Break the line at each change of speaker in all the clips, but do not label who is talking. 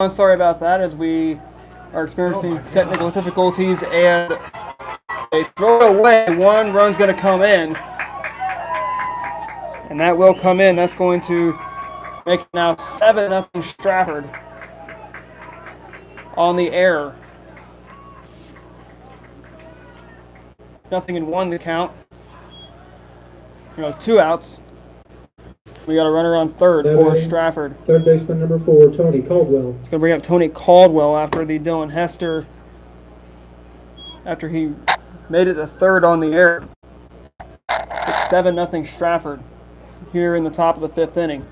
I'm sorry about that as we are experiencing technical difficulties and they throw it away. One run's going to come in. And that will come in. That's going to make it now 7-0 Strafford on the air. 0-1 the count. 2 outs. We got a runner on third for Strafford.
Third baseman number 4, Tony Caldwell.
It's going to bring up Tony Caldwell after the Dylan Hester, after he made it to third on the air. It's 7-0 Strafford here in the top of the 5th inning.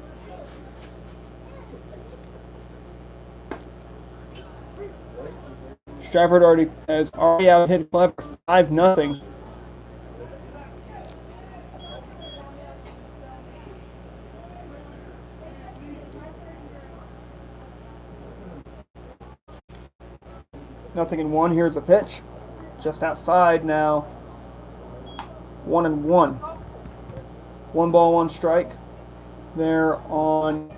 Strafford has already out hit Clever 5-0. Nothing in one. Here's a pitch. Just outside now. 1-1. 1 ball, 1 strike. There on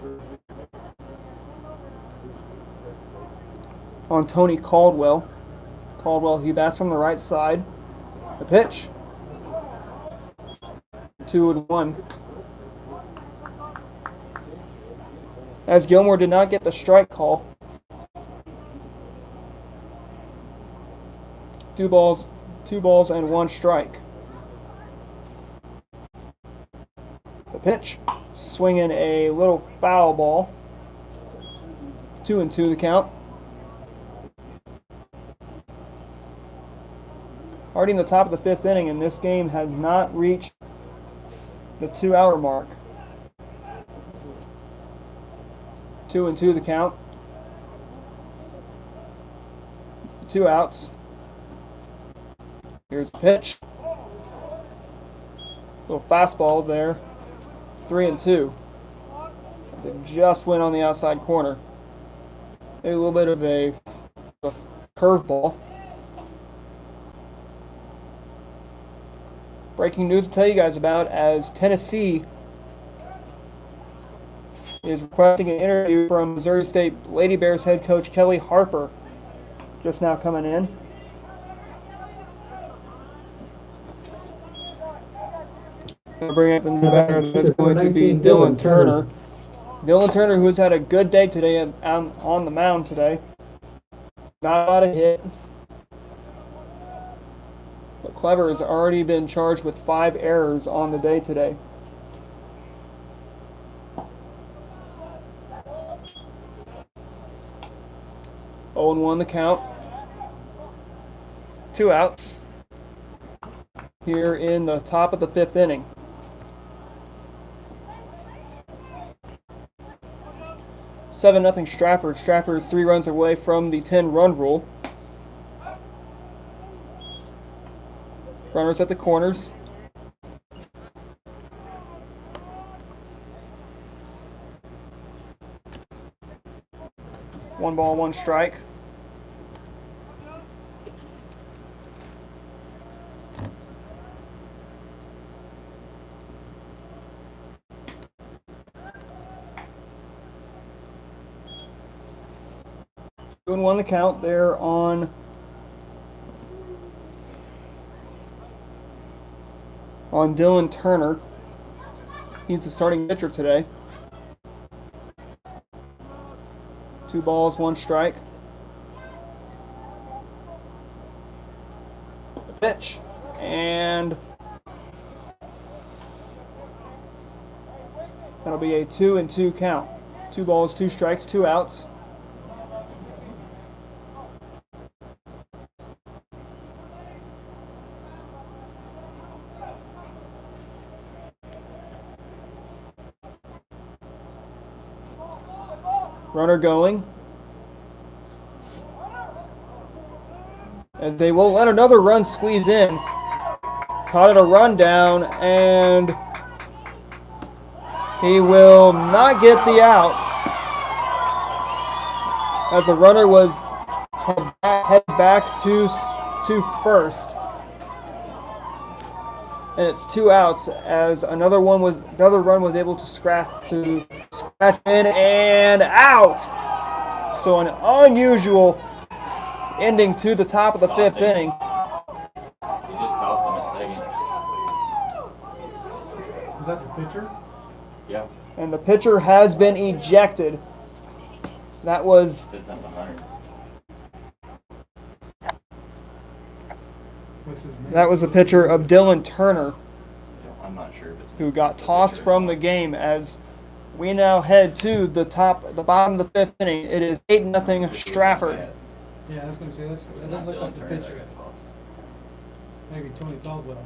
Tony Caldwell. Caldwell, he bats from the right side. The pitch. 2-1. As Gilmore did not get the strike call. 2 balls and 1 strike. The pitch, swinging a little foul ball. 2-2 the count. Already in the top of the 5th inning, and this game has not reached the 2-hour mark. 2-2 the count. 2 outs. Here's a pitch. Little fastball there. 3-2. It just went on the outside corner. Maybe a little bit of a curveball. Breaking news to tell you guys about, as Tennessee is requesting an interview from Missouri State Lady Bears head coach Kelly Harper. Just now coming in. Bring up the new batter. That's going to be Dylan Turner. Dylan Turner, who has had a good day today on the mound today. Not a lot of hit. But Clever has already been charged with 5 errors on the day today. Oh and 1 the count. 2 outs. Here in the top of the 5th inning. 7-0 Strafford. Strafford is 3 runs away from the 10-run rule. Runners at the corners. One ball, 1 strike. Doing 1 the count there on Dylan Turner. He's the starting pitcher today. 2 balls, 1 strike. The pitch. And that'll be a 2-2 count. 2 balls, 2 strikes, 2 outs. Runner going. As they will let another run squeeze in. Caught it a run down, and he will not get the out. As the runner was head back to first. And it's 2 outs as another run was able to scratch in and out. So an unusual ending to the top of the fifth inning.
He just tossed him at second.
Was that the pitcher?
Yeah.
And the pitcher has been ejected. That was
Said something 100.
What's his name?
that was a pitcher of Dylan Turner,
I'm not sure if it's
who got tossed from the game. As we now head to the bottom of the fifth inning, it is 8-0 Strafford.
Yeah, I was going to say, that doesn't look like the pitcher. Maybe Tony Caldwell.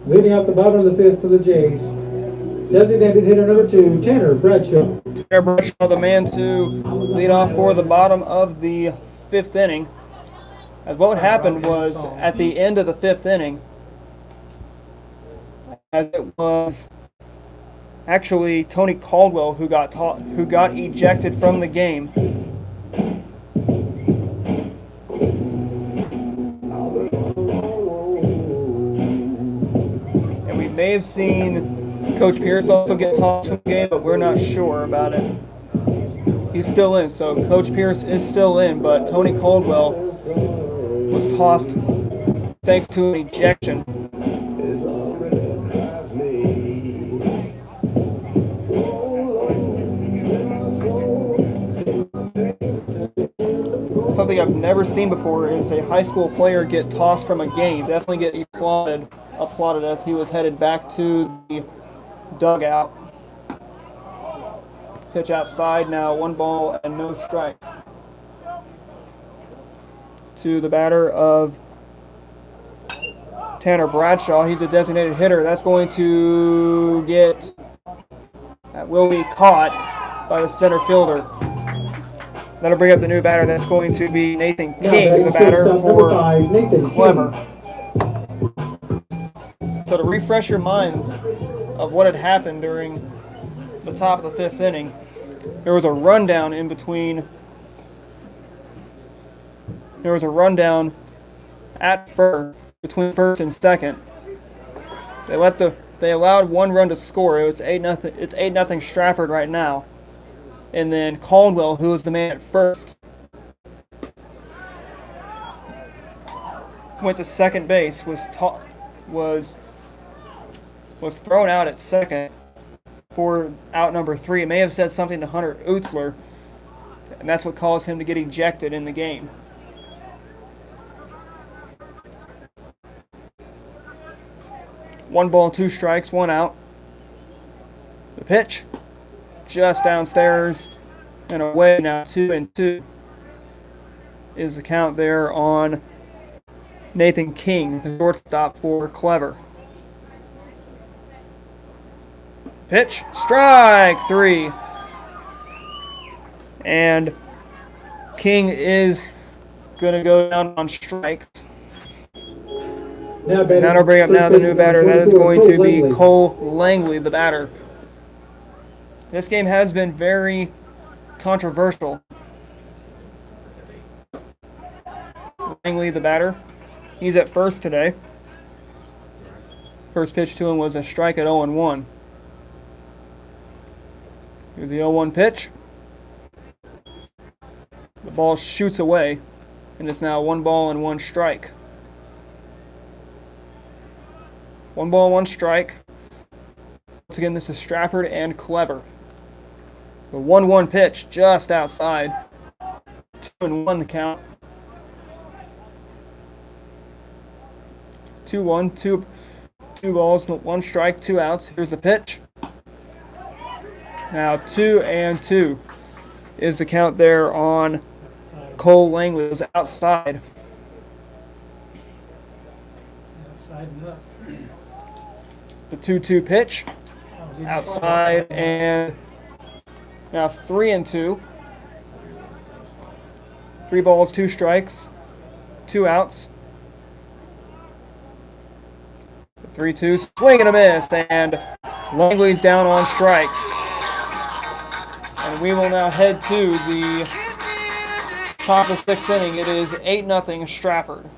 Leading out the bottom of the fifth for the Jays, designated hitter number 2, Tanner Bradshaw.
Tanner Bradshaw, the man to lead off for the bottom of the fifth inning. As what happened was at the end of the fifth inning, as it was actually Tony Caldwell who got ejected from the game. And we may have seen Coach Pierce also get tossed from the game, but we're not sure about it. He's still in, so Coach Pierce is still in, but Tony Caldwell was tossed thanks to an ejection. Something I've never seen before is a high school player get tossed from a game. Definitely get applauded as he was headed back to the dugout. Pitch outside now, 1 ball and no strikes. To the batter of Tanner Bradshaw. He's a designated hitter. That will be caught by the center fielder. That'll bring up the new batter. That's going to be Nathan King, the batter for Clever. So to refresh your minds of what had happened during the top of the fifth inning, there was a rundown in between. There was a rundown at first between first and second. They allowed one run to score. It's 8-0. It's 8-0 Strafford right now. And then Caldwell, who was the man at first, went to second base. Was thrown out at second for out number 3. It may have said something to Hunter Utzler, and that's what caused him to get ejected in the game. One ball, 2 strikes, 1 out. The pitch, just downstairs and away. Now 2-2 is the count there on Nathan King, the shortstop for Clever. Pitch, strike 3. And King is going to go down on strikes. Now to bring up now the new batter. That is going to be Cole Langley, the batter. This game has been very controversial. Langley, the batter. He's at first today. First pitch to him was a strike at 0-1. Here's the 0-1 pitch. The ball shoots away, and it's now 1 ball and 1 strike. 1 ball, 1 strike. Once again, this is Strafford and Clever. The 1-1 pitch just outside. 2-1 the count. 2-1, two balls, 1 strike, 2 outs. Here's the pitch. Now 2-2 is the count there on Cole Langley. It was outside.
Outside and up.
The 2-2 pitch. Outside, and now 3-2. 3 balls, 2 strikes, 2 outs. 3-2, swing and a miss, and Langley's down on strikes. And we will now head to the top of the 6th inning. It is 8-0 Strafford.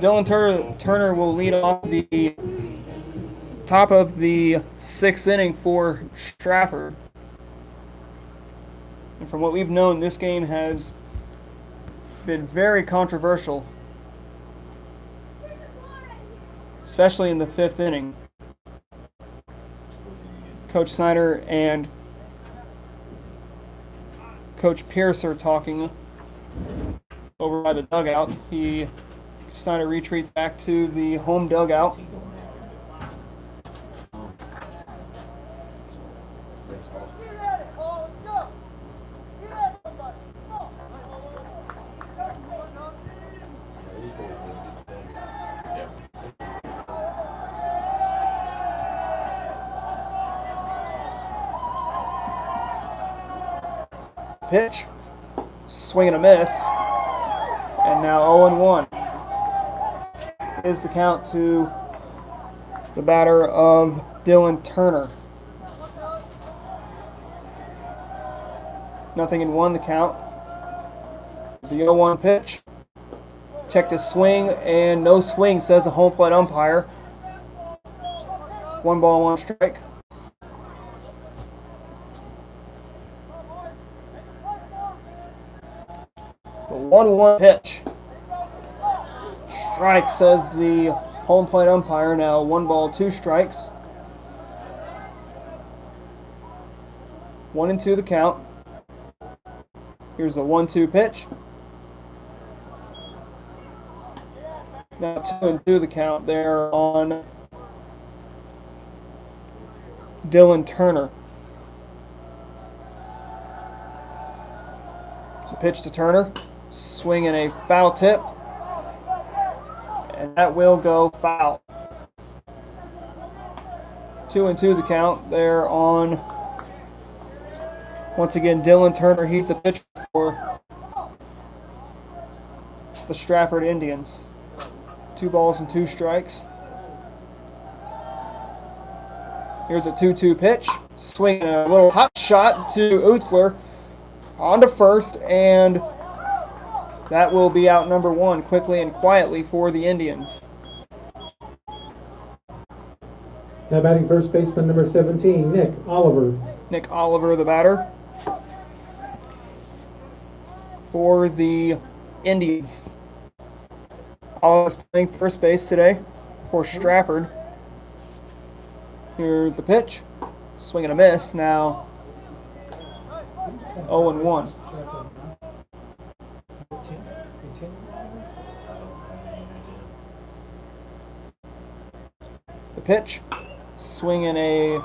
Dylan Turner will lead off the top of the 6th inning for Strafford. And from what we've known, this game has been very controversial, especially in the 5th inning. Coach Snyder and Coach Pierce are talking over by the dugout. Snyder retreats back to the home dugout. Pitch, swing and a miss, and now 0-1 is the count to the batter of Dylan Turner. 0-1 the count. The 0-1 pitch. Checked his swing and no swing, says the home plate umpire. 1 ball, 1 strike. The 1-1 pitch. Strike, says the home plate umpire. Now 1 ball, 2 strikes. 1-2 the count. Here's a 1-2 pitch. Now 2-2 the count there on Dylan Turner. The pitch to Turner. Swing and a foul tip. And that will go foul. 2-2 the count there on, once again, Dylan Turner. He's the pitcher for the Strafford Indians. 2 balls and 2 strikes. Here's a 2-2 pitch. Swing a little hot shot to Utzler on to first, and that will be out number 1 quickly and quietly for the Indians.
Now batting first baseman number 17, Nick Oliver.
Nick Oliver, the batter for the Indians. Oliver's playing first base today for Strafford. Here's the pitch. Swing and a miss. Now 0-1. The pitch. Swinging a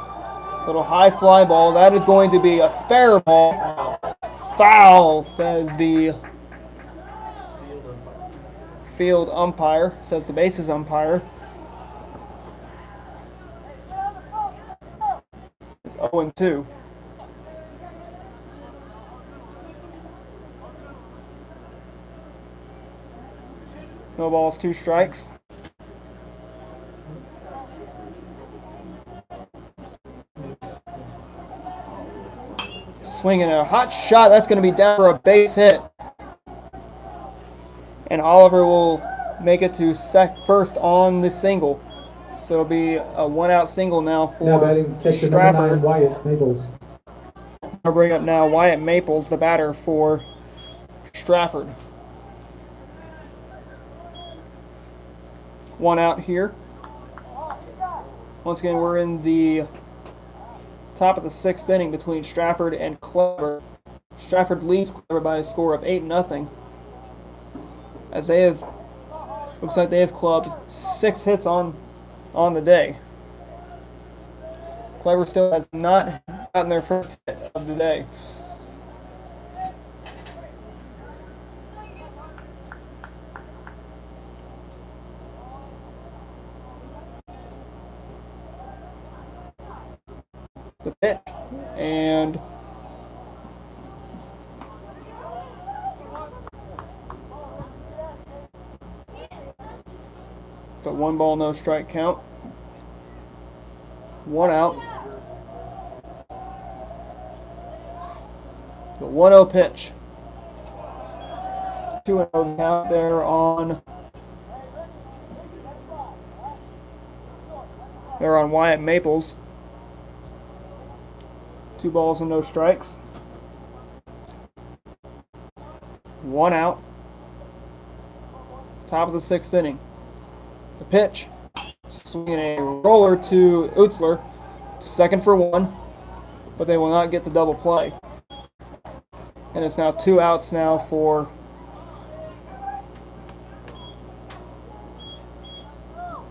little high fly ball. That is going to be a fair ball. Foul, says the field umpire, says the bases umpire. It's 0-2. No balls, 2 strikes. Swinging a hot shot. That's going to be down for a base hit. And Oliver will make it to first on the single. So it'll be a 1-out single now for
Now batting catcher number 9,
Strafford.
Wyatt Maples.
I'll bring up now Wyatt Maples, the batter for Strafford. 1 out here. Once again, we're in the top of the 6th inning between Strafford and Clever. Strafford leads Clever by a score of 8-0. As they have, looks like they have clubbed 6 hits on the day. Clever still has not gotten their first hit of the day. The pitch, and the 1 ball, no strike count. 1 out. The 1-0 pitch. 2-0 count there on Wyatt Maples. 2 balls and no strikes. 1 out. Top of the 6th inning. The pitch. Swinging a roller to Utzler. Second for 1. But they will not get the double play. And it's now 2 outs now for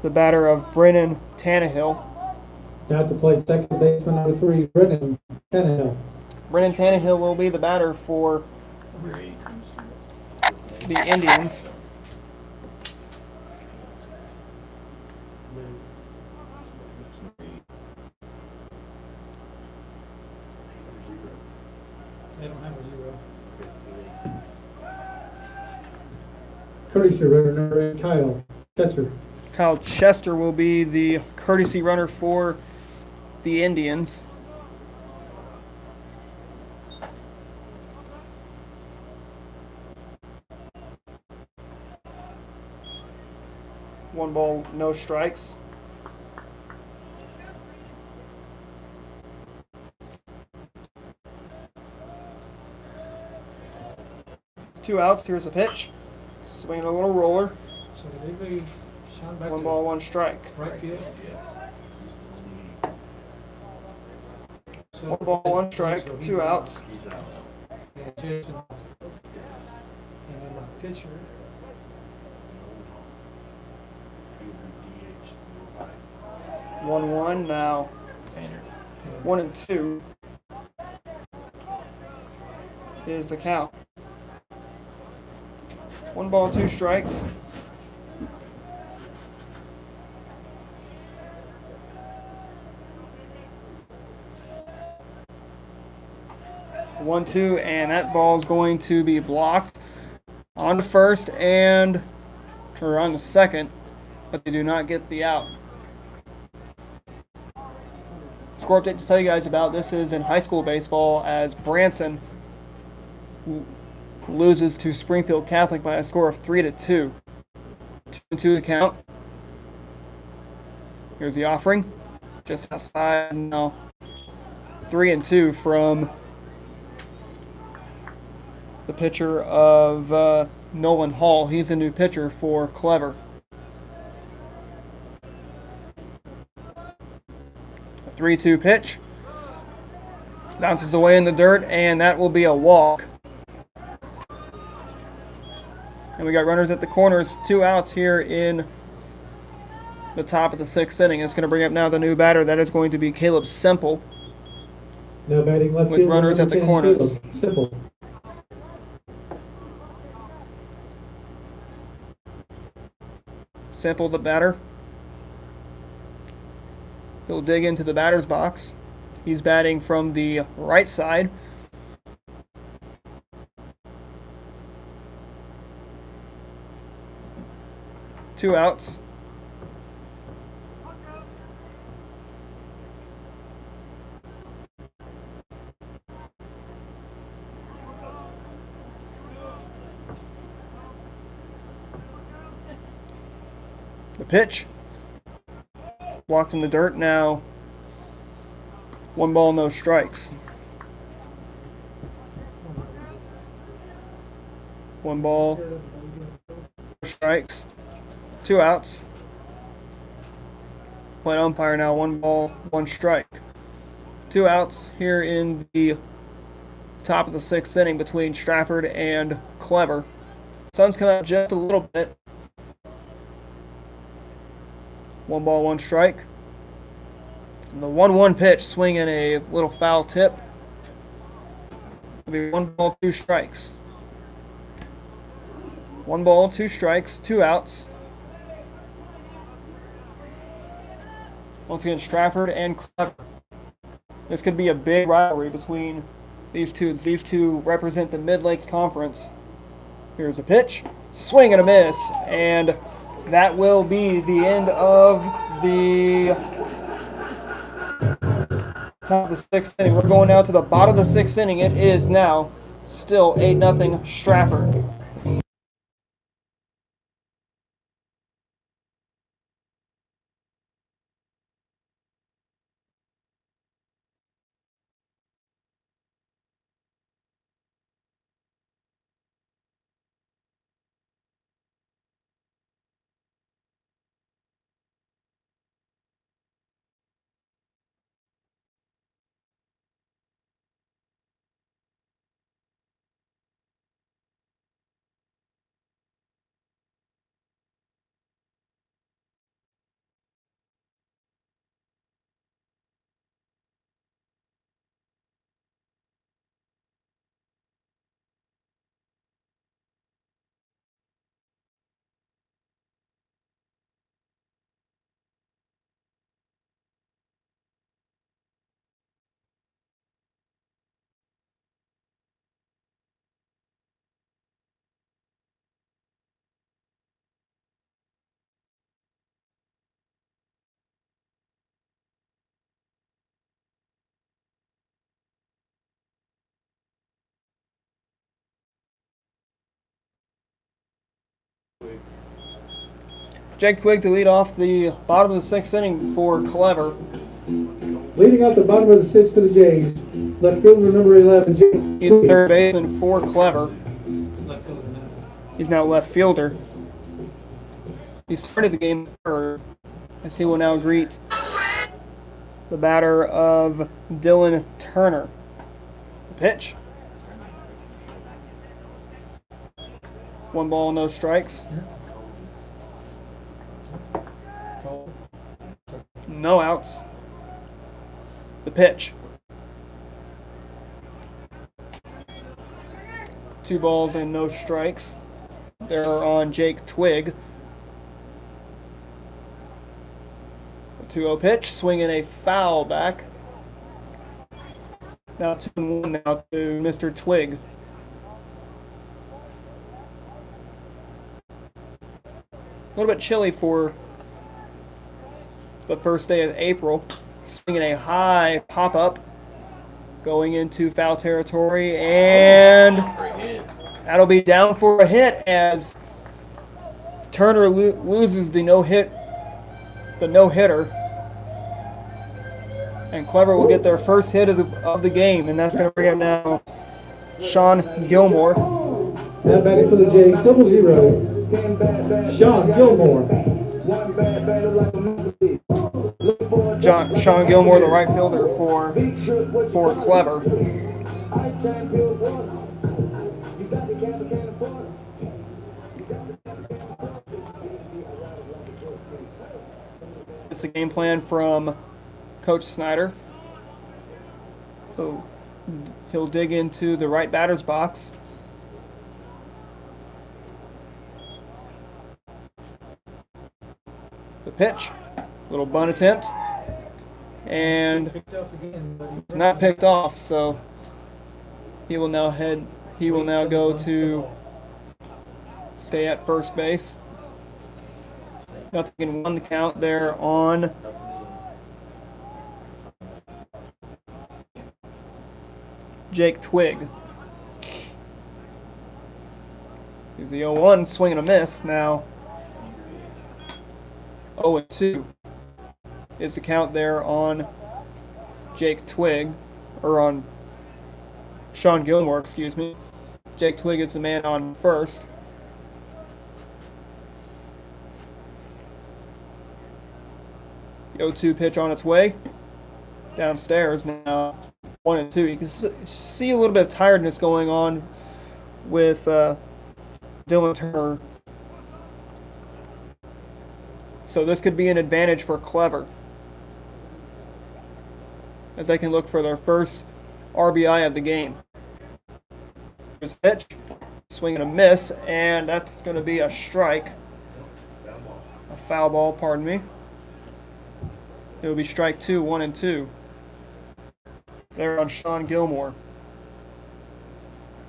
the batter of Brennan Tannehill.
Now to play second baseman number 3, Brennan Tannehill.
Brennan Tannehill will be the batter for
Number 8.
the Indians.
They don't have a 0.
Courtesy runner number 8, Kyle Chester.
Kyle Chester will be the courtesy runner for the Indians. One ball, no strikes. Two outs. Here's a pitch. Swinging a little roller.
So did they move Sean back
One
to
ball, one strike.
right field?
Yes.
So
One ball, one
so
strike.
he
Two
went
outs.
He's out.
And Jason off. And then the pitcher,
1-1 now.
Tanner.
1-2 is the count. One ball, two strikes. One, two, and that ball is going to be blocked on the first or on the second, but they do not get the out. Score update to tell you guys about this is in high school baseball as Branson loses to Springfield Catholic by a score of 3-2. 2-2 the count. Here's the offering, just outside now. 3-2 from the pitcher of Nolan Hall. He's a new pitcher for Clever. A 3-2 pitch. Bounces away in the dirt, and that will be a walk. And we got runners at the corners, two outs here in the top of the sixth inning. It's going to bring up now the new batter. That is going to be Caleb Semple.
Now batting left
With
field.
runners
number
at the
10,
corners.
Caleb Simple.
Semple, the batter. He'll dig into the batter's box. He's batting from the right side. Two outs. The pitch. Blocked in the dirt now. One ball, no strikes. One ball, no strikes. Two outs. Plate umpire now, one ball, one strike. Two outs here in the top of the sixth inning between Strafford and Clever. Sun's come out just a little bit. One ball, one strike. And the 1-1 pitch, swinging a little foul tip. It'll be one ball, two strikes. One ball, two strikes, two outs. Once again, Strafford and Clever. This could be a big rivalry between these two. These two represent the Mid-Lakes Conference. Here's a pitch. Swing and a miss. And that will be the end of the top of the sixth inning. We're going now to the bottom of the sixth inning. It is now still 8-0 Strafford. Jake Twig to lead off the bottom of the sixth inning for Clever.
Leading out the bottom of the sixth for the Jays, left fielder number 11, Jake
He's
Twig.
third baseman for Clever.
Left fielder now.
He's now left fielder. He started the game third, as he will now greet the batter of Dylan Turner. The pitch. 1 ball, no strikes. No outs. The pitch. 2 balls and no strikes. They're on Jake Twig. A 2-0 pitch, swinging a foul back. Now 2-1 now to Mr. Twig. A little bit chilly for the first day of April. Swinging a high pop-up. Going into foul territory, and
Great hit.
that'll be down for a hit as Turner loses the no-hitter. And Clever will get their first hit of the game, and that's going to bring up now Sean Gilmore.
Now batting for the Jays, 0-0. Sean Gilmore.
Sean Gilmore, the right fielder for Clever. It's a game plan from Coach Snyder. So he'll dig into the right batter's box. The pitch, little bunt attempt, and
Picked off again, but he-
not picked off. So he will now go to stay at first base. Nothing in 1 count there on Jake Twig. Here's the 0-1, swing and a miss. Now 0-2 is the count there on Jake Twig, or on Sean Gilmore, excuse me. Jake Twig is the man on first. The 0-2 pitch on its way. Downstairs now 1-2. You can see a little bit of tiredness going on with Dylan Turner. So this could be an advantage for Clever, as they can look for their first RBI of the game. Here's a pitch, swing and a miss, and that's going to be a strike. A foul ball, pardon me. It will be strike 2, 1-2. There on Sean Gilmore.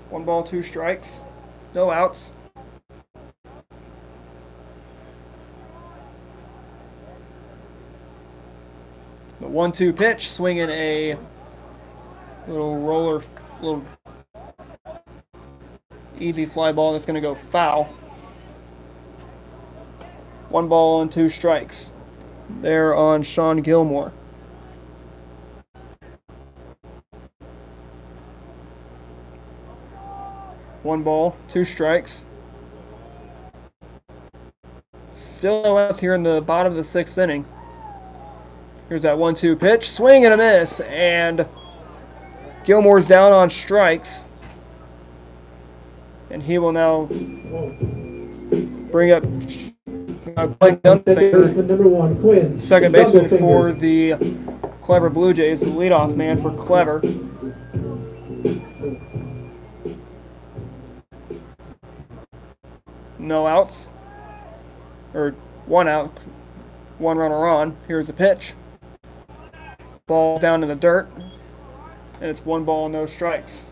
1 ball, 2 strikes, no outs. The 1-2 pitch, swinging a little easy fly ball that's going to go foul. 1 ball and 2 strikes. There on Sean Gilmore. One ball, 2 strikes. Still no outs here in the bottom of the 6th inning. Here's that 1-2 pitch, swing and a miss, and Gilmore's down on strikes. And he will now bring up Quinn
Second
Dunfinger,
baseman number 1, Quinn.
second baseman
Dunfinger.
for the Clever Blue Jays, the leadoff man for Clever. No outs, or 1 out, 1 runner on. Here's a pitch. Ball down in the dirt, and it's 1 ball, no strikes.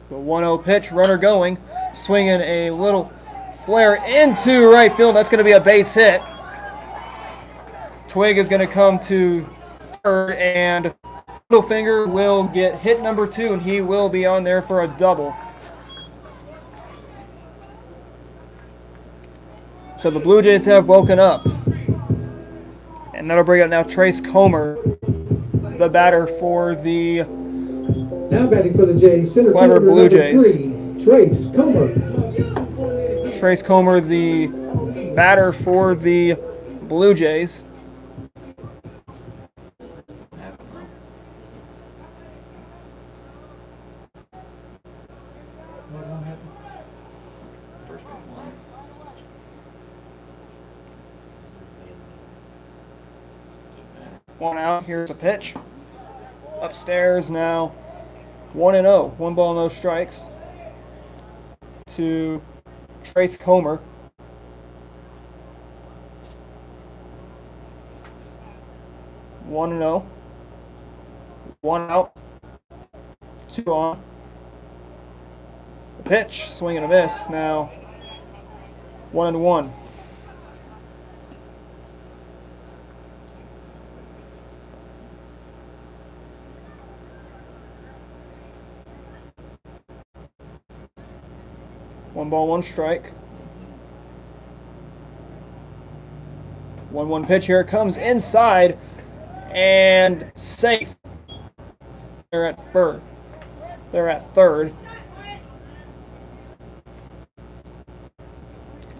The 1-0 pitch, runner going, swinging a little flare into right field. That's going to be a base hit. Twig is going to come to third, and Littlefinger will get hit number 2, and he will be on there for a double. So the Blue Jays have woken up. And that'll bring up now Trace Comer, the batter for the
Now batting for the Jays, center
Clever
fielder
Blue
number
Jays.
3, Trace Comer.
Trace Comer, the batter for the Blue Jays.
What happened?
First base line.
One out. Here's a pitch. Upstairs now. 1-0. 1 ball, no strikes. To Trace Comer. One and 0. 1 out. 2 on. The pitch, swing and a miss. Now 1-1. One ball, one strike. 1-1 pitch. Here it comes inside and safe. They're at third. They're at third.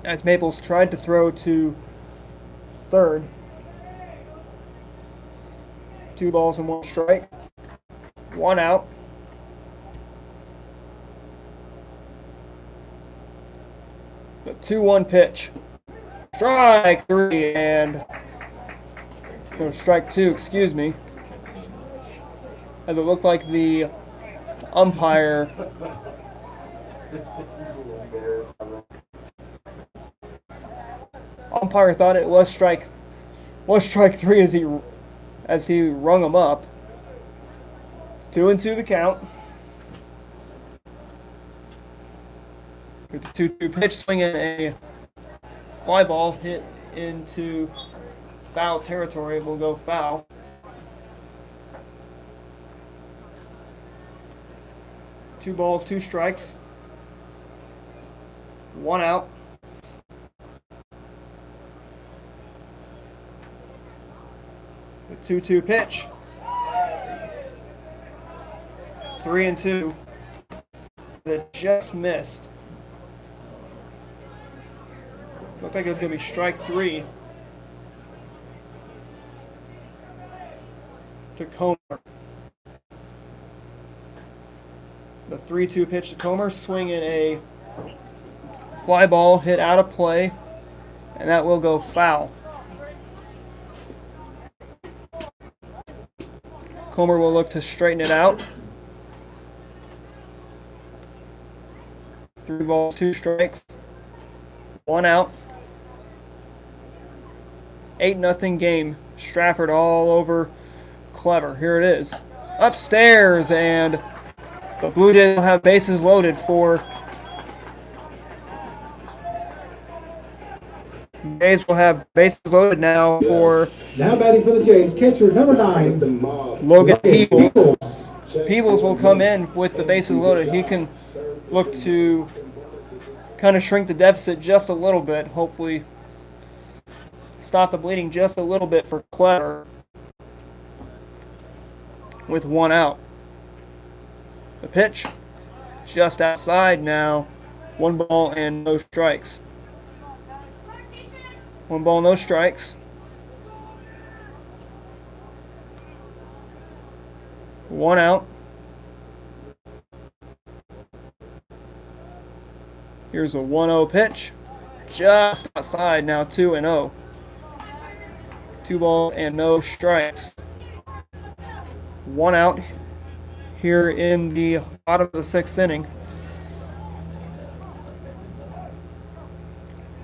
As Maples tried to throw to third. 2 balls and 1 strike. 1 out. The 2-1 pitch. Strike 3 and no, strike 2, excuse me. As it looked like the umpire thought it was strike 3 as he rung him up. 2-2 the count. With the 2-2 pitch, swinging a fly ball hit into foul territory. Will go foul. Two balls, 2 strikes. 1 out. The 2-2 pitch. 3-2. That just missed. Looked like it was going to be strike 3 to Comer. The 3-2 pitch to Comer, swinging a fly ball hit out of play, and that will go foul. Comer will look to straighten it out. 3 balls, 2 strikes, 1 out. 8-0 game. Strafford all over Clever. Here it is. Upstairs, and the Blue Jays will have bases loaded for. Jays will have bases loaded now for.
Now batting for the Jays, catcher number 9,
Logan Peebles. Peebles will come in with the bases loaded. He can look to kind of shrink the deficit just a little bit. Hopefully stop the bleeding just a little bit for Clever with 1 out. The pitch just outside now. 1 ball and no strikes. 1 ball, no strikes. 1 out. Here's a 1-0 pitch. Just outside now, 2-0. 2 balls and no strikes. 1 out here in the bottom of the 6th inning.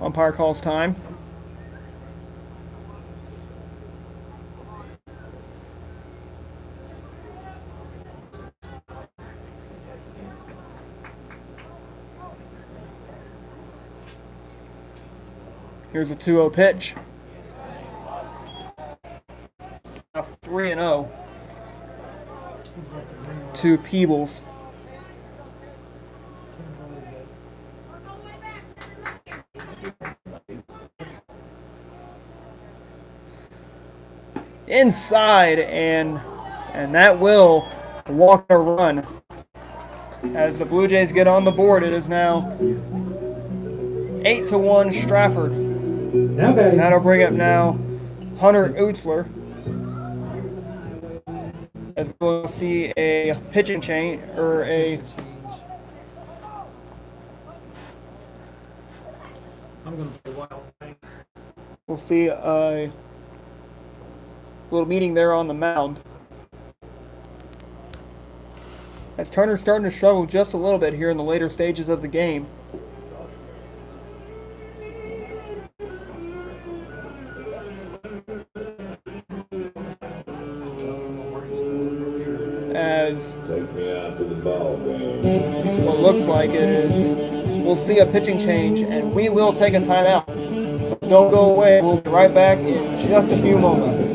Umpire calls time. Here's a 2-0 pitch. now 3-0 to Peebles. Inside, and that will walk a run. As the Blue Jays get on the board, it is now 8-1 Strafford.
Now batting.
That'll bring up now Hunter Utzler. As we'll see a pitching change, or a
I'm going to play wild.
we'll see a little meeting there on the mound. As Turner's starting to struggle just a little bit here in the later stages of the game. As
Take me out to the ball game.
what looks like it is, we'll see a pitching change, and we will take a timeout. So don't go away. We'll be right back in just a few moments.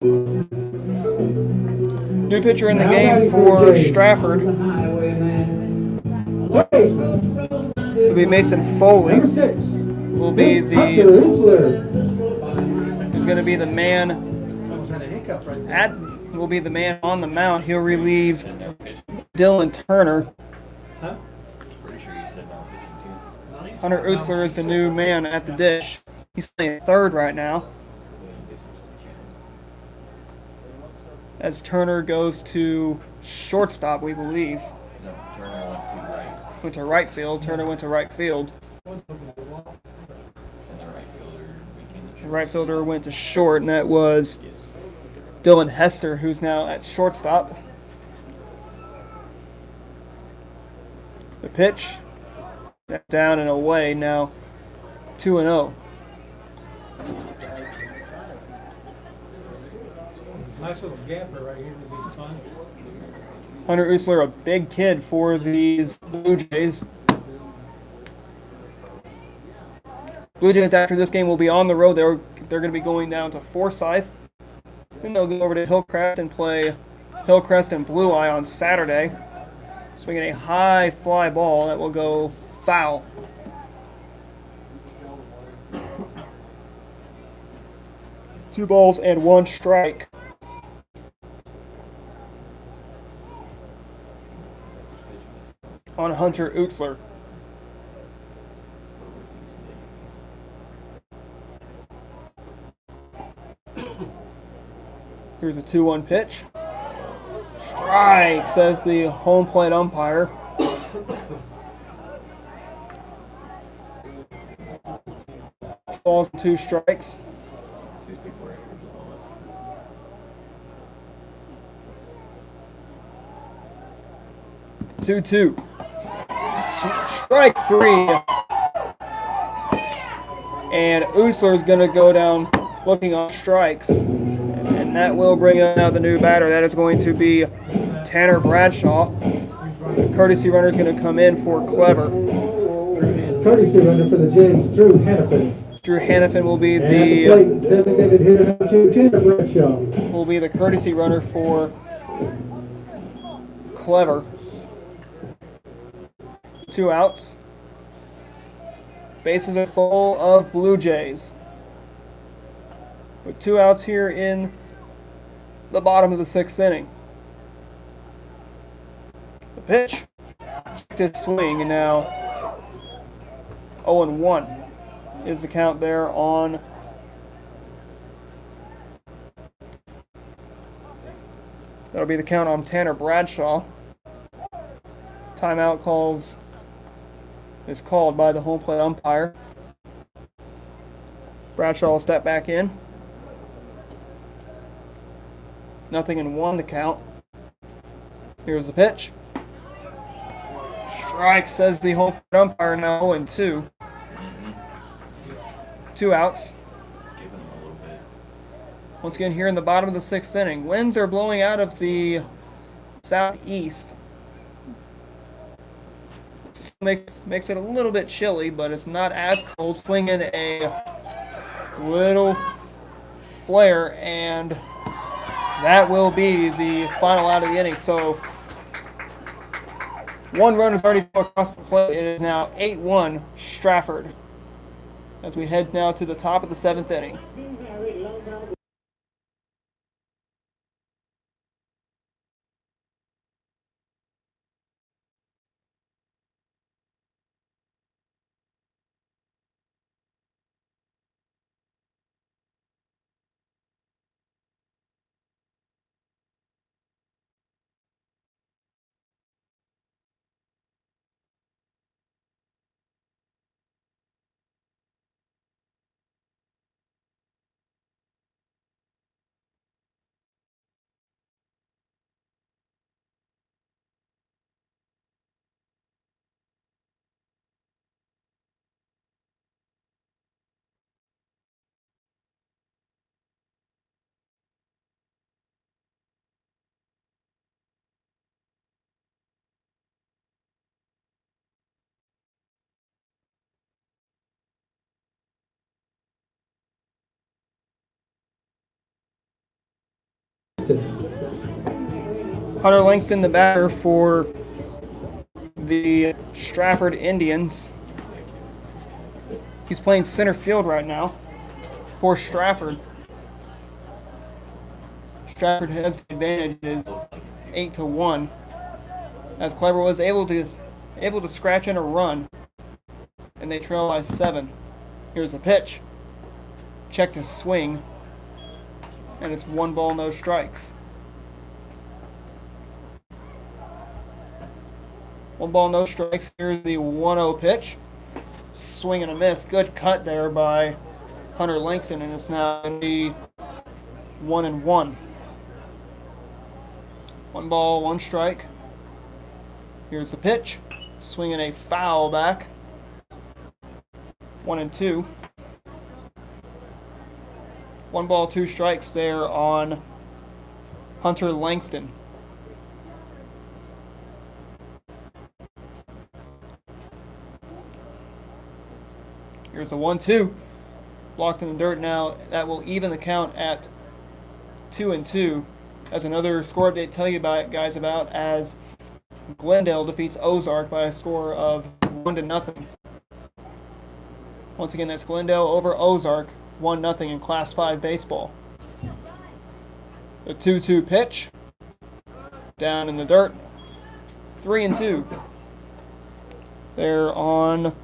New pitcher in the game for Strafford will be Mason Foley.
Number 6.
Will be
Hunter
the
Utzler.
who's going to be the man
Almost had a hiccup right there.
will be the man on the mound. He'll relieve Dylan Turner.
Huh?
Pretty sure you said no pitching too.
Hunter Utzler is the new man at the dish. He's playing third right now. As Turner goes to shortstop, we believe.
No, Turner went to right,
Went to right field. Turner went to right field.
and the right fielder became the
The right fielder went to short, and that was
Yes.
Dylan Hester, who's now at shortstop. The pitch, down and away, now 2-0.
Nice little gapper right here would be fun.
Hunter Utzler, a big kid for these Blue Jays. Blue Jays after this game will be on the road. They're going to be going down to Forsyth. Then they'll go over to Hillcrest and play Hillcrest and Blue Eye on Saturday. Swinging a high fly ball that will go foul. Two balls and one strike. On Hunter Utzler. Here's a 2-1 pitch. Strike, says the home plate umpire. Balls and 2 strikes. 2-2. Strike 3. And Usler is going to go down looking on strikes. And that will bring out the new batter. That is going to be Tanner Bradshaw. The courtesy runner is going to come in for Clever.
Courtesy runner for the Jays, Drew Hannafin.
Drew Hannafin will be
And the plate designated hitter number 2, Tanner Bradshaw.
will be the courtesy runner for Clever. 2 outs. Bases are full of Blue Jays. With 2 outs here in the bottom of the 6th inning. The pitch. To swing, and now 0-1 is the count there on that'll be the count on Tanner Bradshaw. Timeout is called by the home plate umpire. Bradshaw will step back in. 0-1 the count. Here's the pitch. Strike, says the home plate umpire, now 0-2. 2 outs. Once again, here in the bottom of the 6th inning. Winds are blowing out of the southeast. Makes it a little bit chilly, but it's not as cold. Swinging a little flare, and that will be the final out of the inning. So 1 run has already gone across the plate. It is now 8-1 Strafford as we head now to the top of the 7th inning. Hunter Langston, the batter for the Strafford Indians. He's playing center field right now for Strafford. Strafford has the advantage. It is 8-1, as Clever was able to scratch in a run, and they trail by 7. Here's the pitch. Check to swing, and it's 1 ball, no strikes. 1 ball, no strikes. Here's the 1-0 pitch. Swing and a miss. Good cut there by Hunter Langston, and it's now going to be 1-1. 1 ball, 1 strike. Here's the pitch. Swinging a foul back. 1-2. 1 ball, 2 strikes there on Hunter Langston. Here's a 1-2. Blocked in the dirt now. That will even the count at 2-2. As another score update to tell you guys about, as Glendale defeats Ozark by a score of 1-0. Once again, that's Glendale over Ozark, 1-0 in Class 5 baseball. The 2-2 pitch. Down in the dirt. 3-2. They're on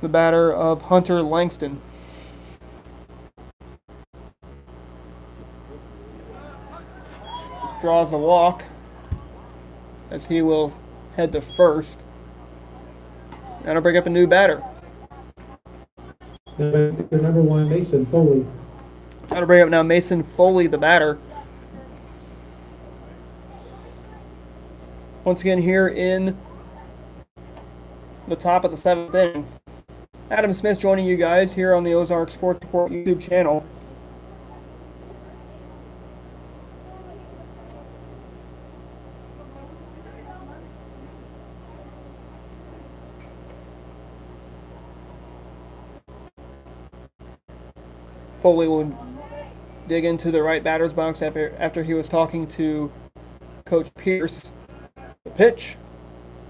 the batter of Hunter Langston. draws the walk as he will head to first. That'll bring up a new batter.
Number 1, Mason Foley.
That'll bring up now Mason Foley, the batter. Once again here in the top of the 7th inning. Adam Smith joining you guys here on the Ozark Sports Report YouTube channel. Foley will dig into the right batter's box after he was talking to Coach Pierce. The pitch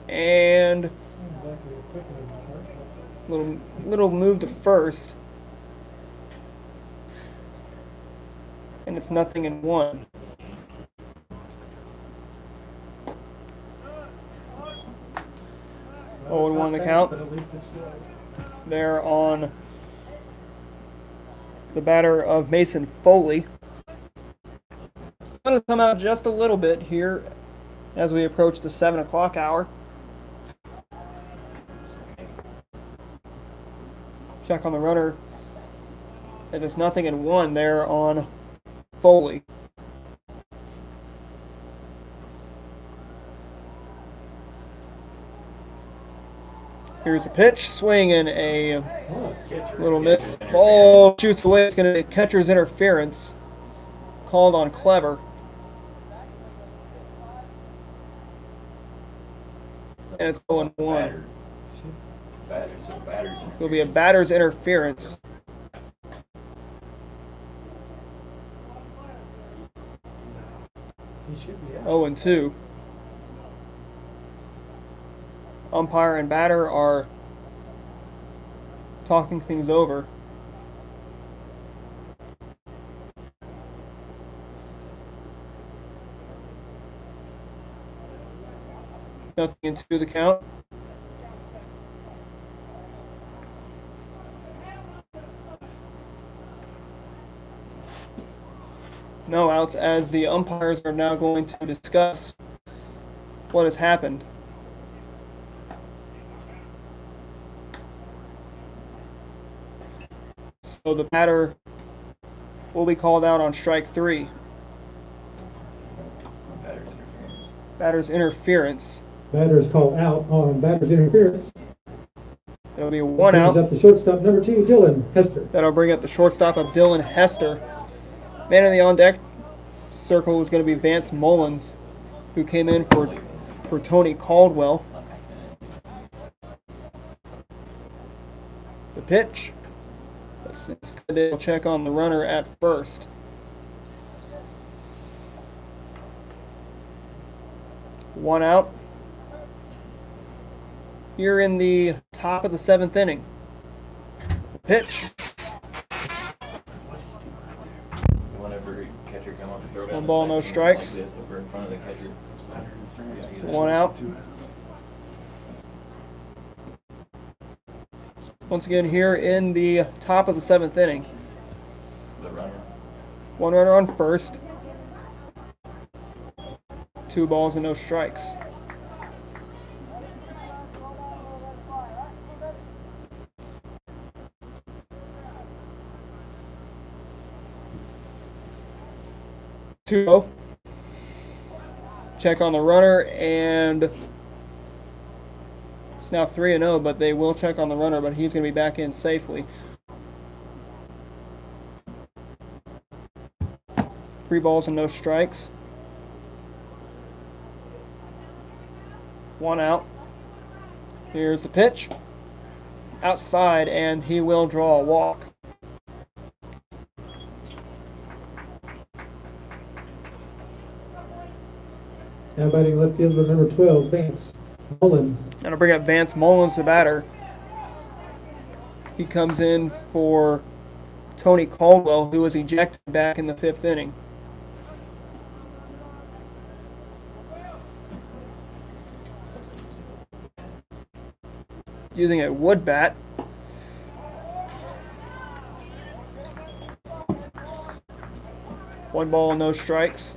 and little move to first, and it's 0-1. Oh, 1 the count. There on the batter of Mason Foley. It's going to come out just a little bit here as we approach the 7 o'clock hour. Check on the runner. And it's 0-1 there on Foley. Here's a pitch, swing and a little miss. Ball shoots away. It's going to be catcher's interference called on Clever. And it's 0-1. It'll be a batter's interference.
He should be out.
0-2. Umpire and batter are talking things over. Nothing into the count. No outs as the umpires are now going to discuss what has happened. So the batter will be called out on strike 3. Batter's interference.
Batter is called out on batter's interference.
It'll be 1 out.
Brings up the shortstop, number 2, Dylan Hester.
That'll bring up the shortstop of Dylan Hester. Man in the on-deck circle is going to be Vance Mullins, who came in for Tony Caldwell. The pitch. Instead, they'll check on the runner at first. One out. Here in the top of the 7th inning. Pitch.
Whenever catcher come up and throw down
1 ball, no strikes.
like this over in front of the catcher.
1 out. Once again here in the top of the 7th inning.
The runner.
1 runner on first. 2 balls and no strikes. Two. Check on the runner, and it's now 3-0, but they will check on the runner, but he's going to be back in safely. 3 balls and no strikes. 1 out. Here's the pitch. Outside, and he will draw a walk.
Now batting left fielder, number 12, Vance Mullins.
That'll bring up Vance Mullins, the batter. He comes in for Tony Caldwell, who was ejected back in the 5th inning. Using a wood bat. One ball, no strikes.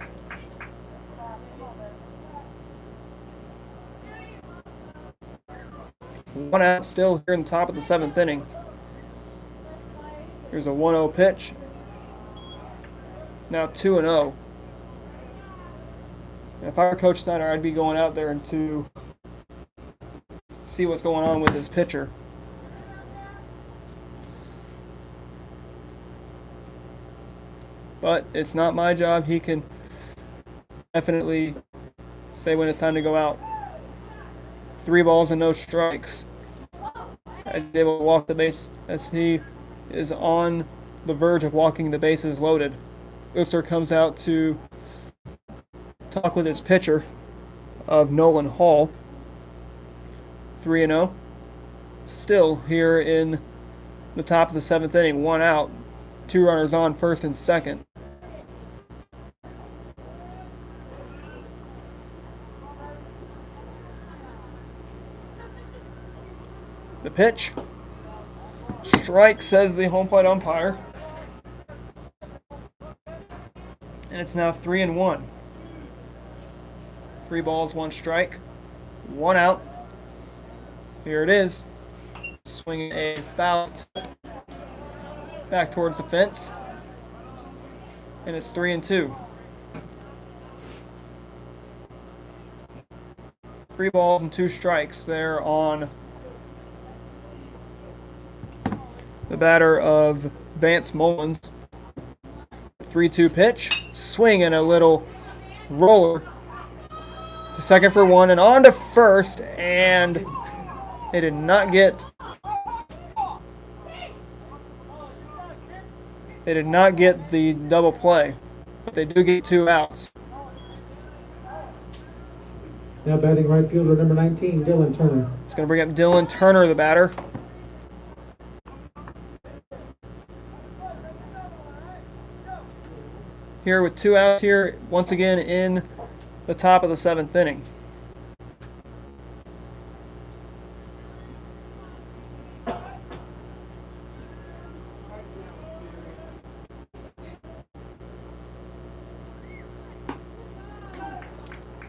1 out still here in the top of the 7th inning. Here's a 1-0 pitch. Now 2-0. If I were Coach Snyder, I'd be going out there to see what's going on with his pitcher. But it's not my job. He can definitely say when it's time to go out. 3 balls and no strikes. As he's able to walk the base, as he is on the verge of walking the bases loaded. Usler comes out to talk with his pitcher of Nolan Hall. 3-0. Still here in the top of the 7th inning, 1 out, 2 runners on, first and second. The pitch. Strike, says the home plate umpire. And it's now 3-1. 3 balls, 1 strike, 1 out. Here it is. Swinging a foul back towards the fence. And it's 3-2. 3 balls and 2 strikes there on the batter of Vance Mullins. 3-2 pitch. Swing and a little roller to second for 1 and on to first, and they did not get the double play, but they do get 2 outs.
Now batting right fielder number 19, Dylan Turner.
It's going to bring up Dylan Turner, the batter. Here with 2 outs here, once again in the top of the 7th inning.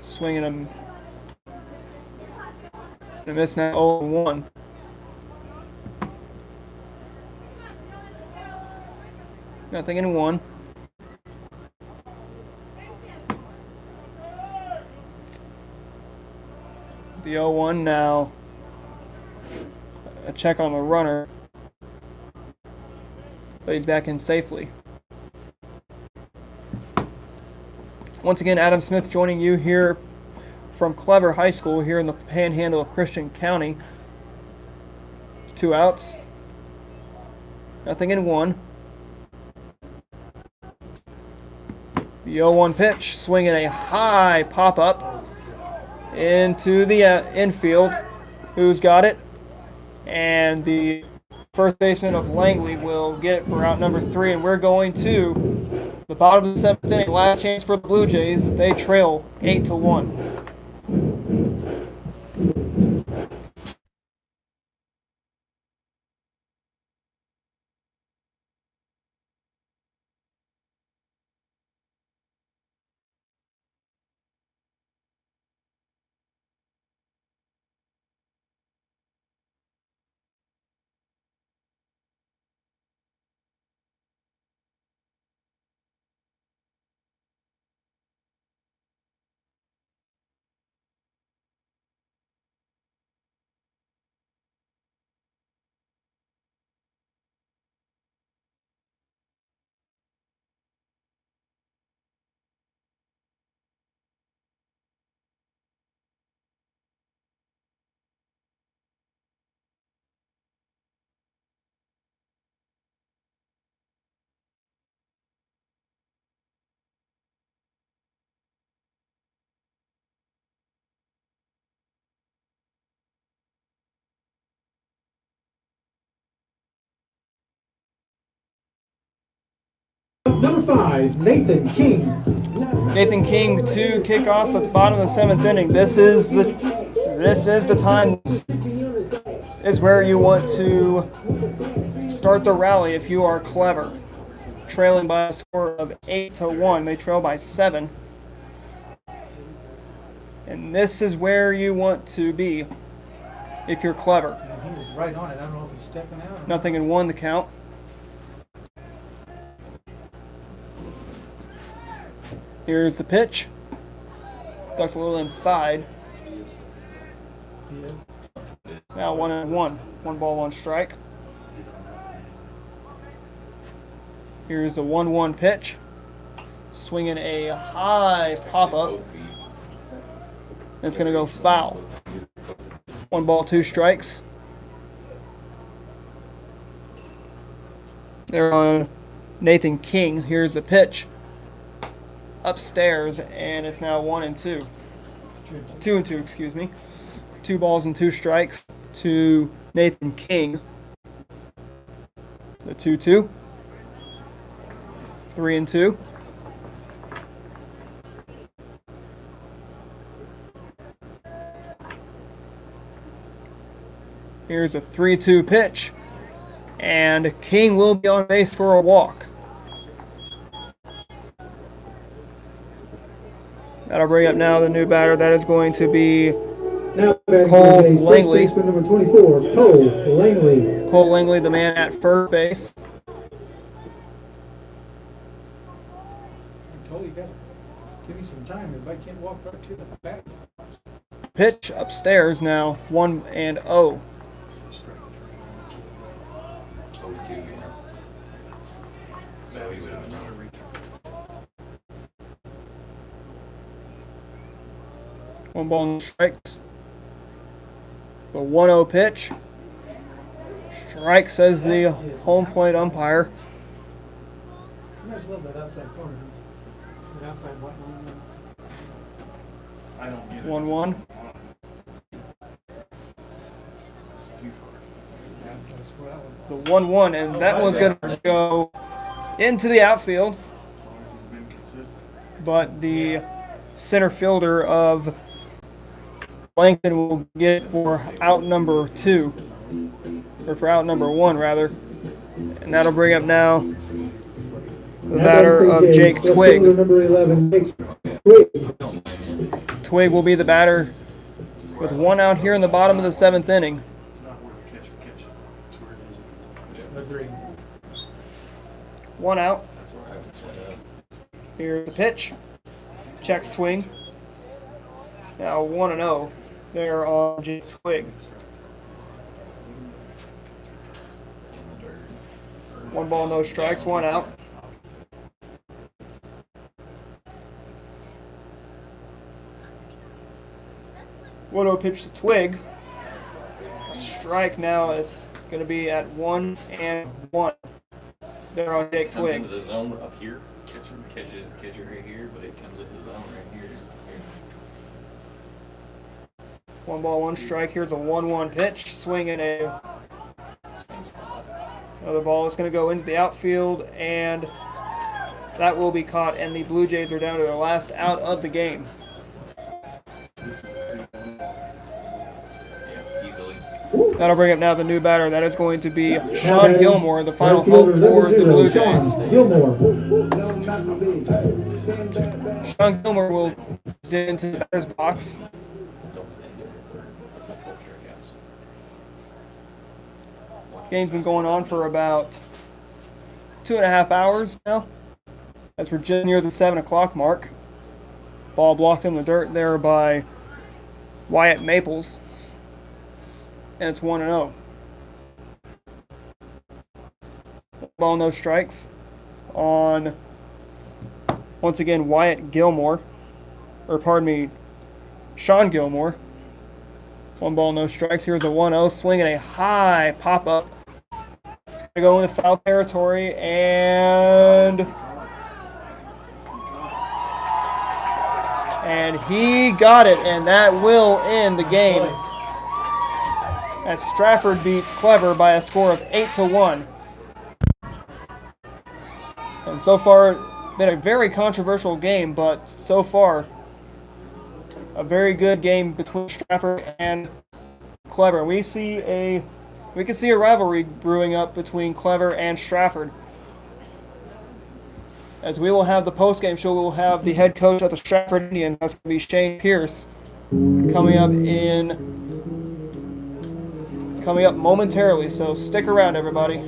Swinging him. And a miss now 0-1. Nothing in 1. The 0-1 now. A check on the runner. But he's back in safely. Once again, Adam Smith joining you here from Clever High School here in the Panhandle of Christian County. 2 outs. Nothing in 1. The 0-1 pitch, swinging a high pop-up into the infield. Who's got it? And the first baseman of Langley will get it for out number 3, and we're going to the bottom of the 7th inning. Last chance for the Blue Jays. They trail 8-1.
Number 5, Nathan King.
Nathan King to kick off the bottom of the 7th inning. This is the time. Is where you want to start the rally if you are Clever. Trailing by a score of 8-1. They trail by 7. And this is where you want to be if you're Clever.
He was right on it. I don't know if he's stepping out. Or
Nothing in one, the count. Here's the pitch. Ducked a little inside.
He is.
Now 1-1. 1 ball, 1 strike. Here's the 1-1 pitch. Swinging a high pop up.
Both feet.
It's going to go foul. 1 ball, 2 strikes. They're on Nathan King. Here's the pitch. Upstairs, and it's now 1-2. 2-2, excuse me. 2 balls and 2 strikes to Nathan King. The 2-2. 3-2. Here's a 3-2 pitch. And King will be on base for a walk. That'll bring up now the new batter. That is going to be
Now batting
Cole
for the Jays, first
Langley.
baseman number 24, Cole Langley.
Cole Langley, the man at first base.
I told you, got to give me some time. Everybody can't walk right to the bat.
Pitch upstairs now 1-0.
0-2, yeah. So he would have been on.
1 ball and strikes. The 1-0 pitch. Strike, says the home plate umpire.
You guys love that outside corner. That outside white line.
I don't get it.
1-1.
It's too far.
Yeah, gotta score that one.
The 1-1, and that one's going to go into the outfield,
As long as he's been consistent.
but the center fielder of Langton will get for out number 2, or for out number 1 rather, and that'll bring up now the
Now
batter
batting for the
of
Jays,
Jake
left
Twig.
fielder number 11, Jake Twig.
Twig will be the batter with 1 out here in the bottom of the 7th inning.
It's not where the catcher catches it. It's where it is if it's
Agreed.
1 out.
That's where I would set up.
Here's the pitch. Check swing. Now 1-0 there on Jake Twig.
In the dirt.
1 ball, no strikes, 1 out. One 0 pitch to Twig. Strike now is going to be at 1-1. There on Jake
Comes
Twig.
into the zone up here. Catcher right here, but it comes into the zone right here.
1 ball, 1 strike. Here's a 1-1 pitch. Swinging a another ball is going to go into the outfield, and that will be caught. And the Blue Jays are down to their last out of the game.
Yeah, easily.
That'll bring up now the new batter. That is going to be
Now
Sean
batting,
Gilmore, the final
right
hope
fielder
for
number
the Blue
0,
Jays.
Sean Gilmore.
Sean Gilmore will get into the batter's box.
Don't stand there for 12 strikeouts.
Game's been going on for about 2.5 hours now, as we're just near the 7 o'clock mark. Ball blocked in the dirt there by Wyatt Maples, and it's 1-0. Ball, no strikes on, once again, Wyatt Gilmore, or pardon me, Sean Gilmore. 1 ball, no strikes. Here's a 1-0, swinging a high pop-up. It's going to go into foul territory, and he got it, and that will end the game, as Strafford beats Clever by a score of 8-1. And so far, been a very controversial game, but so far, a very good game between Strafford and Clever. We can see a rivalry brewing up between Clever and Strafford. As we will have the post-game show, we will have the head coach of the Strafford Indians. That's going to be Shane Pierce, coming up in coming up momentarily, so stick around, everybody.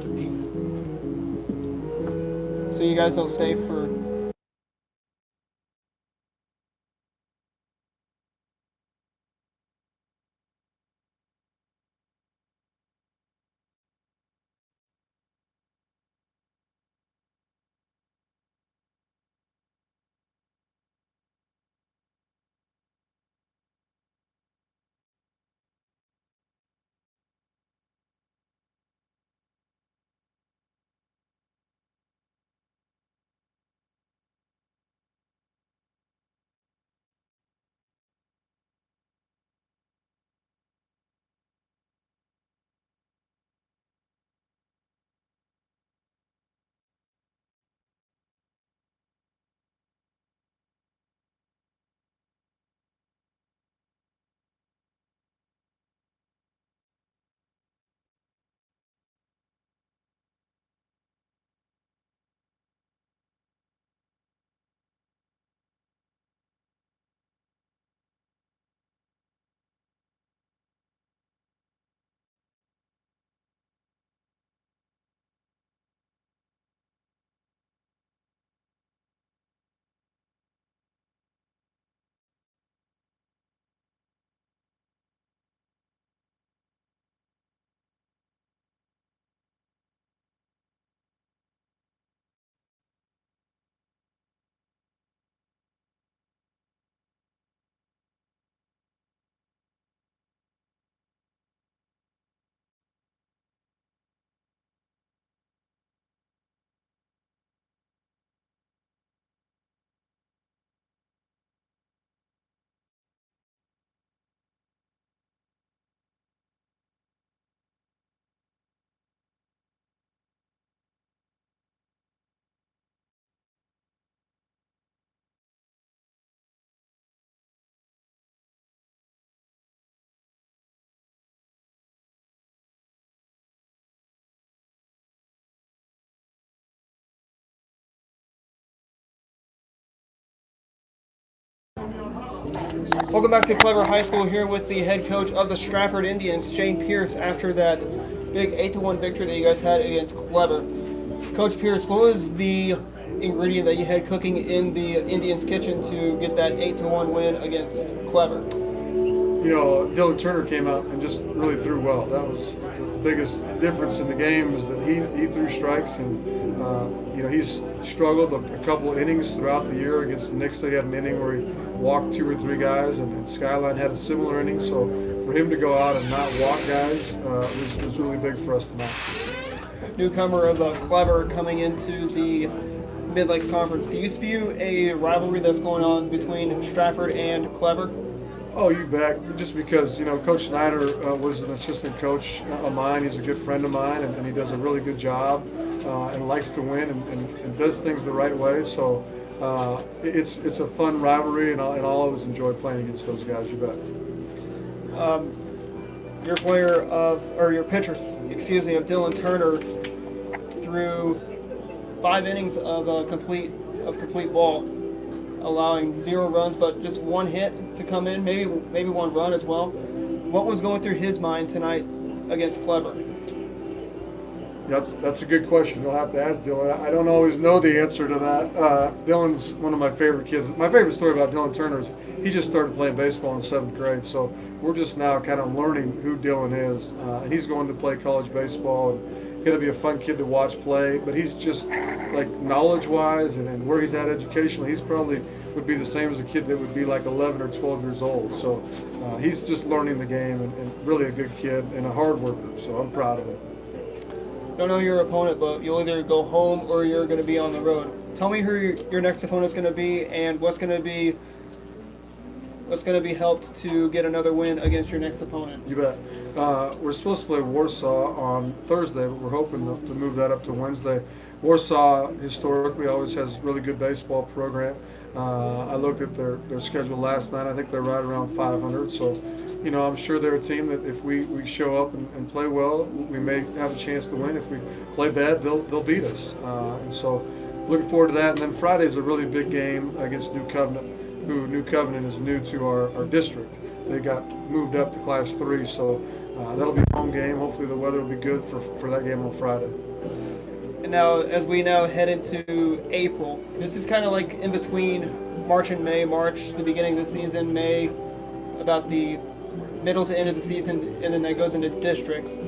So you guys don't stay for. Welcome back to Clever High School here with the head coach of the Strafford Indians, Shane Pierce, after that big 8-1 victory that you guys had against Clever. Coach Pierce, what was the ingredient that you had cooking in the Indians' kitchen to get that 8-1 win against Clever?
You know, Dylan Turner came out and just really threw well. That was the biggest difference in the game, is that he threw strikes, and you know, he's struggled a couple of innings throughout the year. Against the Knicks, they had an inning where he walked 2 or 3 guys, and Skyline had a similar inning. So for him to go out and not walk guys was really big for us tonight.
Newcomer of Clever coming into the Mid-Lakes Conference. Do you spew a rivalry that's going on between Strafford and Clever?
Oh, you bet. Just because, you know, Coach Snyder was an assistant coach of mine. He's a good friend of mine, and he does a really good job and likes to win and does things the right way. So it's a fun rivalry, and I'll always enjoy playing against those guys. You bet.
Your pitcher, of Dylan Turner threw 5 innings of complete ball, allowing 0 runs, but just 1 hit to come in, maybe 1 run as well. What was going through his mind tonight against Clever?
That's a good question. You'll have to ask Dylan. I don't always know the answer to that. Dylan's one of my favorite kids. My favorite story about Dylan Turner is he just started playing baseball in 7th grade, so we're just now kind of learning who Dylan is. And he's going to play college baseball, and going to be a fun kid to watch play. But he's just, like, knowledge-wise and where he's at educationally, he's probably would be the same as a kid that would be like 11 or 12 years old. So he's just learning the game, and really a good kid and a hard worker. So I'm proud of him.
Don't know your opponent, but you'll either go home or you're going to be on the road. Tell me who your next opponent is going to be, and what's going to be helped to get another win against your next opponent.
You bet. We're supposed to play Warsaw on Thursday, but we're hoping to move that up to Wednesday. Warsaw historically always has a really good baseball program. I looked at their schedule last night. I think they're right around 500. So, you know, I'm sure they're a team that if we show up and play well, we may have a chance to win. If we play bad, they'll beat us. And so looking forward to that. And then Friday's a really big game against New Covenant. who New Covenant is new to our district. They got moved up to Class 3, so that'll be a home game. Hopefully the weather will be good for that game on Friday.
And now, as we now head into April, this is kind of like in between March and May. March, the beginning of the season, May, about the middle to end of the season, and then that goes into districts.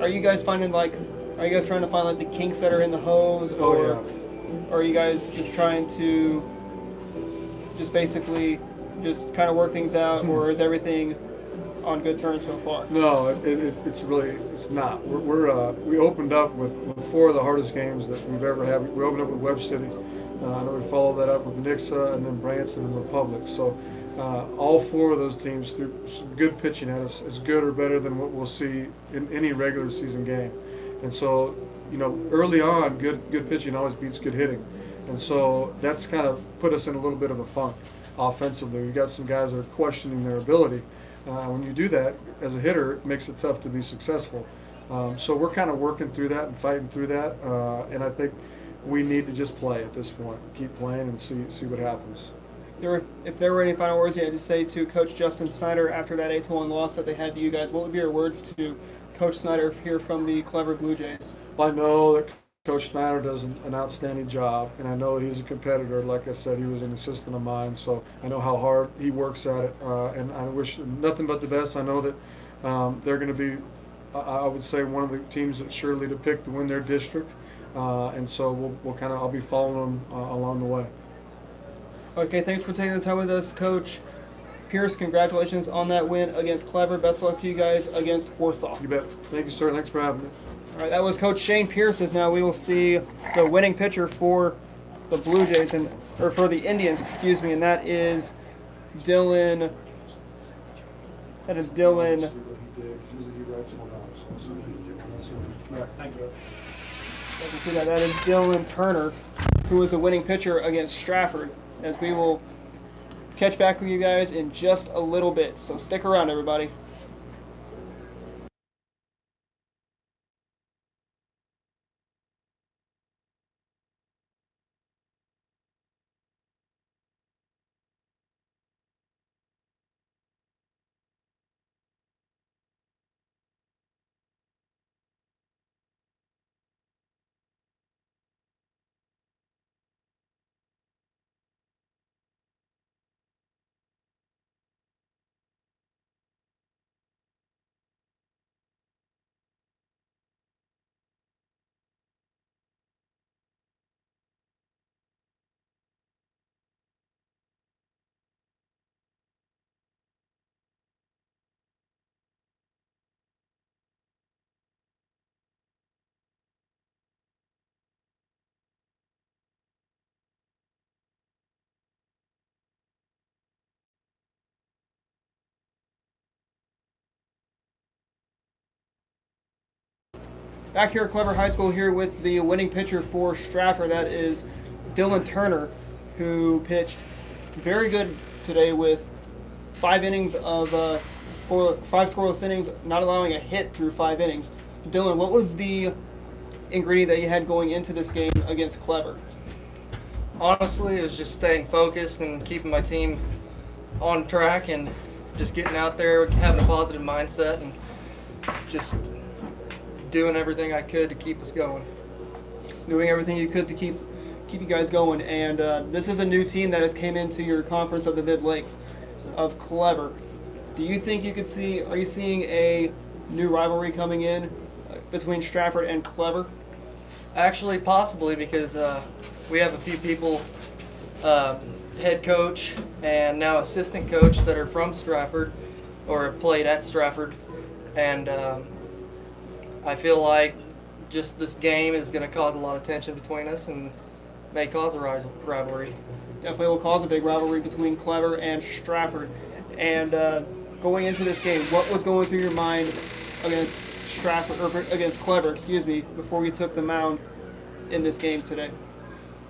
Are you guys trying to find like the kinks that are in the hose, or are you guys just trying to just basically just kind of work things out, or is everything on good terms so far?
No, it's not. We opened up with 4 of the hardest games that we've ever had. We opened up with Webb City. I know we followed that up with Nixa and then Branson and Republic. So all 4 of those teams threw some good pitching at us, as good or better than what we'll see in any regular season game. And so, early on, good pitching always beats good hitting. And so that's kind of put us in a little bit of a funk offensively. We got some guys that are questioning their ability. When you do that as a hitter, it makes it tough to be successful. So we're kind of working through that and fighting through that. And I think we need to just play at this point, keep playing and see what happens.
If there were any final words you had to say to Coach Justin Snyder after that 8-1 loss that they had to you guys, what would be your words to Coach Snyder here from the Clever Blue Jays?
Well, I know that Coach Snyder does an outstanding job, and I know that he's a competitor. Like I said, he was an assistant of mine, so I know how hard he works at it, and I wish nothing but the best. I know that they're going to be, I would say, one of the teams that's surely to pick to win their district, and so I'll be following them along the way.
Okay, thanks for taking the time with us, Coach Pierce. Congratulations on that win against Clever. Best of luck to you guys against Warsaw.
You bet. Thank you, sir. Thanks for having me.
All right, that was Coach Shane Pierce. As now we will see the winning pitcher for the Blue Jays or for the Indians, excuse me, and that is Dylan. That is Dylan.
Thank you.
You can see that is Dylan Turner, who was the winning pitcher against Strafford. As we will catch back with you guys in just a little bit, so stick around, everybody. Back here at Clever High School here with the winning pitcher for Strafford. That is Dylan Turner, who pitched very good today with 5 innings of 5 scoreless innings, not allowing a hit through 5 innings. Dylan, what was the ingredient that you had going into this game against Clever?
Honestly, it was just staying focused and keeping my team on track and just getting out there, having a positive mindset, and just doing everything I could to keep us going.
Doing everything you could to keep you guys going. And this is a new team that has came into your conference of the Mid Lakes of Clever. Do you think you could are you seeing a new rivalry coming in between Strafford and Clever?
Actually, possibly, because we have a few people, head coach and now assistant coach, that are from Strafford or have played at Strafford, and I feel like just this game is going to cause a lot of tension between us and may cause a rivalry.
Definitely will cause a big rivalry between Clever and Strafford. And going into this game, what was going through your mind against Clever, before you took the mound in this game today?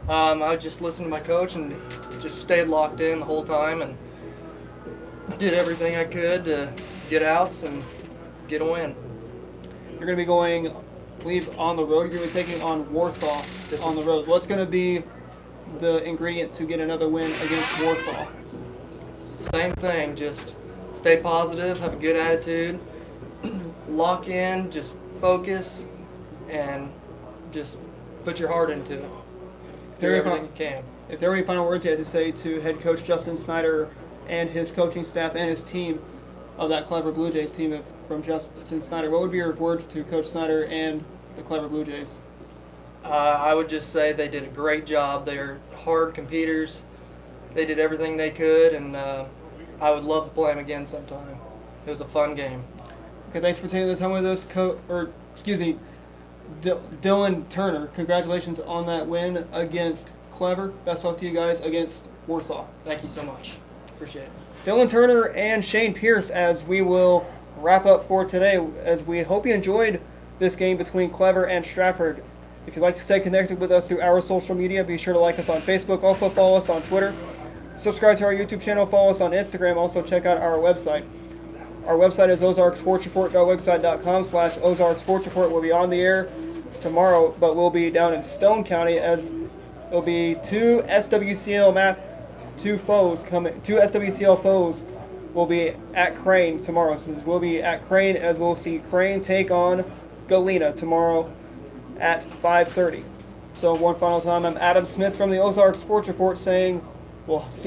I just listened to my coach and just stayed locked in the whole time and did everything I could to get outs and get a win.
You're going to be going, I believe, on the road. You're going to be taking on Warsaw on the road. What's going to be the ingredient to get another win against Warsaw?
Same thing. Just stay positive, have a good attitude, lock in, just focus, and just put your heart into it. Do everything you can.
If there were any final words you had to say to head coach Justin Snyder and his coaching staff and his team of that Clever Blue Jays team from Justin Snyder, what would be your words to Coach Snyder and the Clever Blue Jays?
I would just say they did a great job. They're hard competitors. They did everything they could, and I would love to play them again sometime. It was a fun game.
Okay, thanks for taking the time with us, Dylan Turner. Congratulations on that win against Clever. Best of luck to you guys against Warsaw.
Thank you so much. Appreciate it.
Dylan Turner and Shane Pierce, as we will wrap up for today, as we hope you enjoyed this game between Clever and Strafford. If you'd like to stay connected with us through our social media, be sure to like us on Facebook. Also follow us on Twitter. Subscribe to our YouTube channel. Follow us on Instagram. Also check out our website. Our website is ozarksportsreport.website.com/Ozark Sports Report. We'll be on the air tomorrow, but we'll be down in Stone County as it'll be two SWCL foes will be at Crane tomorrow. So we'll be at Crane as we'll see Crane take on Galena tomorrow at 5:30. So one final time, I'm Adam Smith from the Ozark Sports Report saying we'll see